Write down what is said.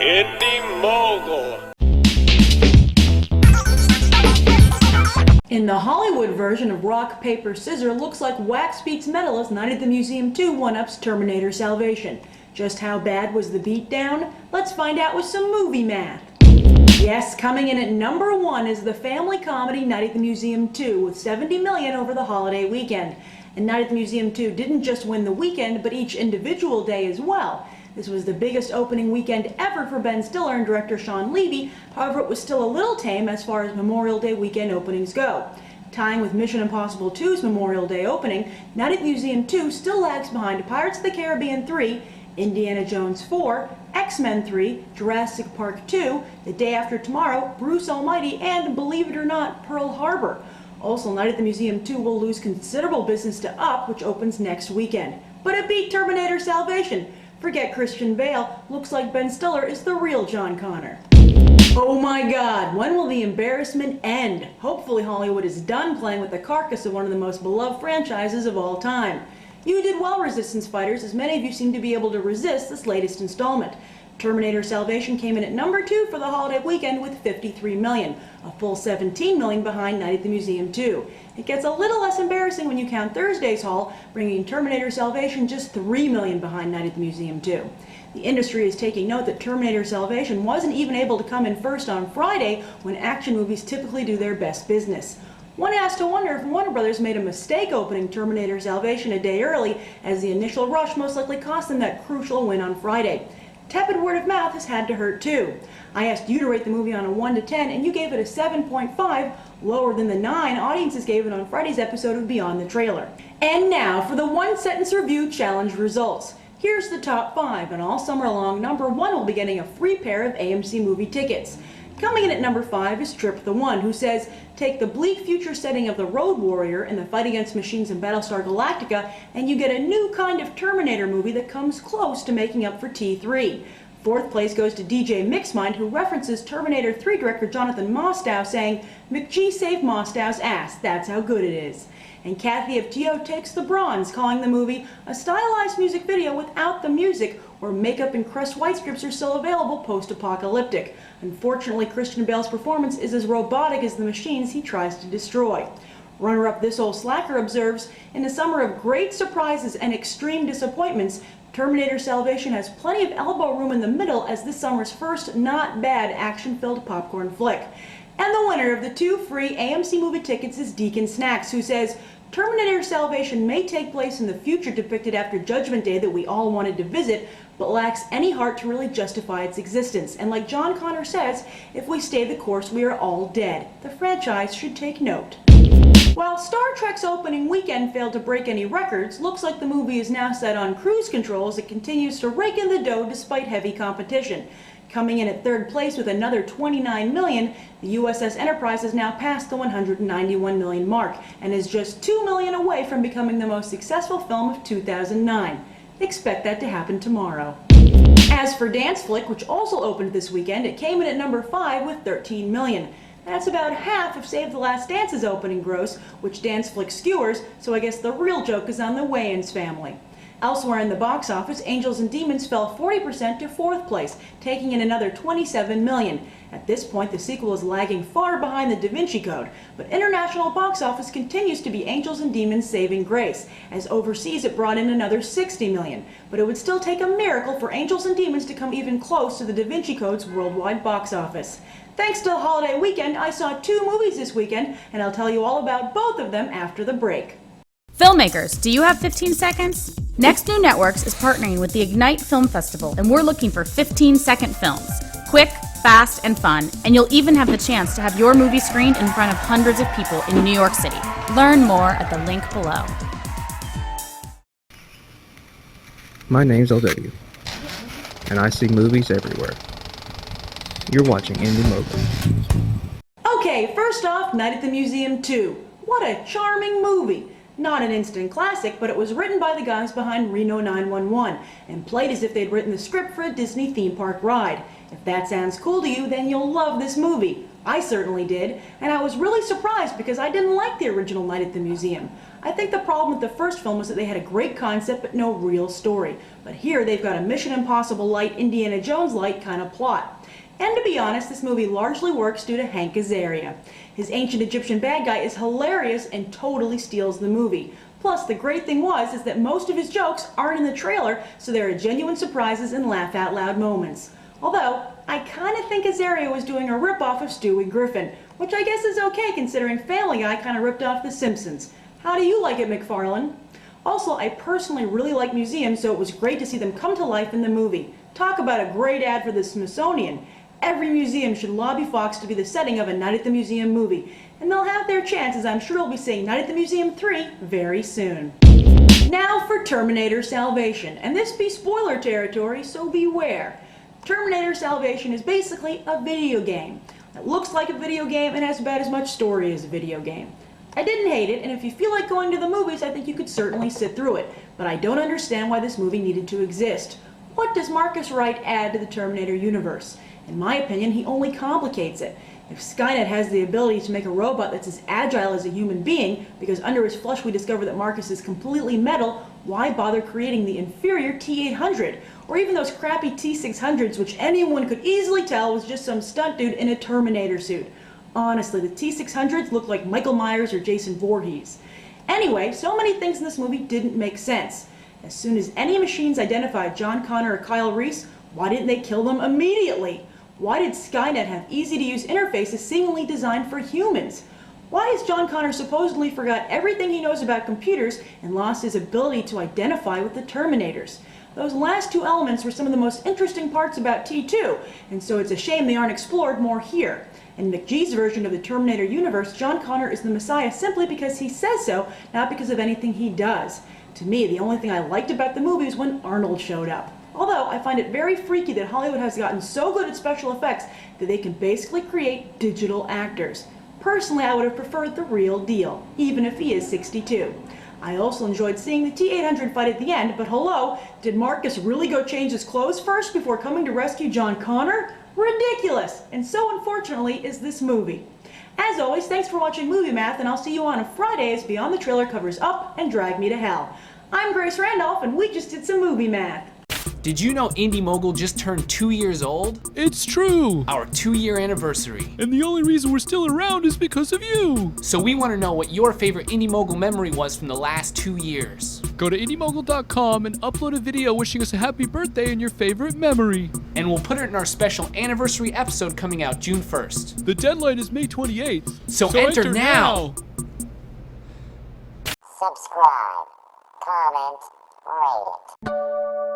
Indie Mogul. In the Hollywood version of Rock, Paper, Scissors, looks like wax beats metal as Night at the Museum 2 one-ups Terminator Salvation. Just how bad was the beatdown? Let's find out with some movie math. Yes, coming in at number 1 is the family comedy Night at the Museum 2 with $70 million over the holiday weekend. And Night at the Museum 2 didn't just win the weekend, but each individual day as well. This was the biggest opening weekend ever for Ben Stiller and director Sean Levy. However, it was still a little tame as far as Memorial Day weekend openings go. Tying with Mission Impossible 2's Memorial Day opening, Night at the Museum 2 still lags behind Pirates of the Caribbean 3, Indiana Jones 4, X-Men 3, Jurassic Park 2, The Day After Tomorrow, Bruce Almighty, and, believe it or not, Pearl Harbor. Also, Night at the Museum 2 will lose considerable business to Up, which opens next weekend. But it beat Terminator Salvation. Forget Christian Bale, looks like Ben Stiller is the real John Connor. Oh my God, when will the embarrassment end? Hopefully Hollywood is done playing with the carcass of one of the most beloved franchises of all time. You did well, Resistance Fighters, as many of you seem to be able to resist this latest installment. Terminator Salvation came in at number 2 for the holiday weekend with $53 million, a full $17 million behind Night at the Museum 2. It gets a little less embarrassing when you count Thursday's haul, bringing Terminator Salvation just $3 million behind Night at the Museum 2. The industry is taking note that Terminator Salvation wasn't even able to come in first on Friday when action movies typically do their best business. One has to wonder if Warner Brothers made a mistake opening Terminator Salvation a day early, as the initial rush most likely cost them that crucial win on Friday. Tepid word of mouth has had to hurt too. I asked you to rate the movie on a 1 to 10 and you gave it a 7.5, lower than the 9 audiences gave it on Friday's episode of Beyond the Trailer. And now for the one-sentence review challenge results. Here's the top 5, and all summer long, number 1 will be getting a free pair of AMC movie tickets. Coming in at number 5 is Trip the One, who says, take the bleak future setting of the Road Warrior and the fight against machines in Battlestar Galactica, and you get a new kind of Terminator movie that comes close to making up for T3. Fourth place goes to DJ Mixmind, who references Terminator 3 director Jonathan Mostow, saying, McG saved Mostow's ass, that's how good it is. And Kathy of T.O. takes the bronze, calling the movie a stylized music video without the music, where makeup and crushed white strips are still available post-apocalyptic. Unfortunately, Christian Bale's performance is as robotic as the machines he tries to destroy. Runner-up This Old Slacker observes, in a summer of great surprises and extreme disappointments, Terminator Salvation has plenty of elbow room in the middle as this summer's first not bad action-filled popcorn flick. And the winner of the 2 free AMC movie tickets is Deacon Snacks, who says, Terminator Salvation may take place in the future depicted after Judgment Day that we all wanted to visit, but lacks any heart to really justify its existence. And like John Connor says, if we stay the course, we are all dead. The franchise should take note. While Star Trek's opening weekend failed to break any records, looks like the movie is now set on cruise control as it continues to rake in the dough despite heavy competition. Coming in at 3rd place with another $29 million, the USS Enterprise has now passed the $191 million mark and is just $2 million away from becoming the most successful film of 2009. Expect that to happen tomorrow. As for Dance Flick, which also opened this weekend, it came in at number 5 with $13 million. That's about half of Save the Last Dance's opening gross, which Dance Flick skewers, so I guess the real joke is on the Wayans family. Elsewhere in the box office, Angels and Demons fell 40% to 4th place, taking in another $27 million. At this point, the sequel is lagging far behind the Da Vinci Code, but international box office continues to be Angels and Demons' saving grace, as overseas it brought in another $60 million. But it would still take a miracle for Angels and Demons to come even close to the Da Vinci Code's worldwide box office. Thanks to the holiday weekend, I saw 2 movies this weekend, and I'll tell you all about both of them after the break. Filmmakers, do you have 15 seconds? Next New Networks is partnering with the Ignite Film Festival, and we're looking for 15-second films. Quick, fast, and fun, and you'll even have the chance to have your movie screened in front of hundreds of people in New York City. Learn more at the link below. My name's LW, and I see movies everywhere. You're watching Indie Mogul. Okay, first off, Night at the Museum 2. What a charming movie! Not an instant classic, but it was written by the guys behind Reno 911 and played as if they'd written the script for a Disney theme park ride. If that sounds cool to you, then you'll love this movie. I certainly did, and I was really surprised because I didn't like the original Night at the Museum. I think the problem with the first film was that they had a great concept but no real story. But here they've got a Mission Impossible light, Indiana Jones light kind of plot. And to be honest, this movie largely works due to Hank Azaria. His ancient Egyptian bad guy is hilarious and totally steals the movie. Plus, the great thing is that most of his jokes aren't in the trailer, so there are genuine surprises and laugh-out-loud moments. Although, I kind of think Azaria was doing a rip-off of Stewie Griffin, which I guess is okay considering Family Guy kind of ripped off The Simpsons. How do you like it, McFarlane? Also, I personally really like museums, so it was great to see them come to life in the movie. Talk about a great ad for the Smithsonian. Every museum should lobby Fox to be the setting of a Night at the Museum movie, and they'll have their chances. I'm sure we'll be seeing Night at the Museum 3 very soon. Now for Terminator Salvation, and this be spoiler territory, so beware. Terminator Salvation is basically a video game. It looks like a video game and has about as much story as a video game. I didn't hate it, and if you feel like going to the movies, I think you could certainly sit through it, but I don't understand why this movie needed to exist. What does Marcus Wright add to the Terminator universe? In my opinion, he only complicates it. If Skynet has the ability to make a robot that's as agile as a human being, because under his flesh we discover that Marcus is completely metal, why bother creating the inferior T-800? Or even those crappy T-600s, which anyone could easily tell was just some stunt dude in a Terminator suit. Honestly, the T-600s look like Michael Myers or Jason Voorhees. Anyway, so many things in this movie didn't make sense. As soon as any machines identified John Connor or Kyle Reese, why didn't they kill them immediately? Why did Skynet have easy-to-use interfaces seemingly designed for humans? Why has John Connor supposedly forgot everything he knows about computers and lost his ability to identify with the Terminators? Those last two elements were some of the most interesting parts about T2, and so it's a shame they aren't explored more here. In McGee's version of the Terminator universe, John Connor is the Messiah simply because he says so, not because of anything he does. To me, the only thing I liked about the movie was when Arnold showed up. Although, I find it very freaky that Hollywood has gotten so good at special effects that they can basically create digital actors. Personally, I would have preferred the real deal, even if he is 62. I also enjoyed seeing the T-800 fight at the end, but hello, did Marcus really go change his clothes first before coming to rescue John Connor? Ridiculous! And so unfortunately is this movie. As always, thanks for watching Movie Math, and I'll see you on a Friday as Beyond the Trailer covers Up and Drag Me to Hell. I'm Grace Randolph, and we just did some movie math. Did you know Indie Mogul just turned 2 years old? It's true! Our 2-year anniversary. And the only reason we're still around is because of you! So we want to know what your favorite Indie Mogul memory was from the last 2 years. Go to IndieMogul.com and upload a video wishing us a happy birthday and your favorite memory. And we'll put it in our special anniversary episode coming out June 1st. The deadline is May 28th. So enter now! Subscribe, comment, rate it.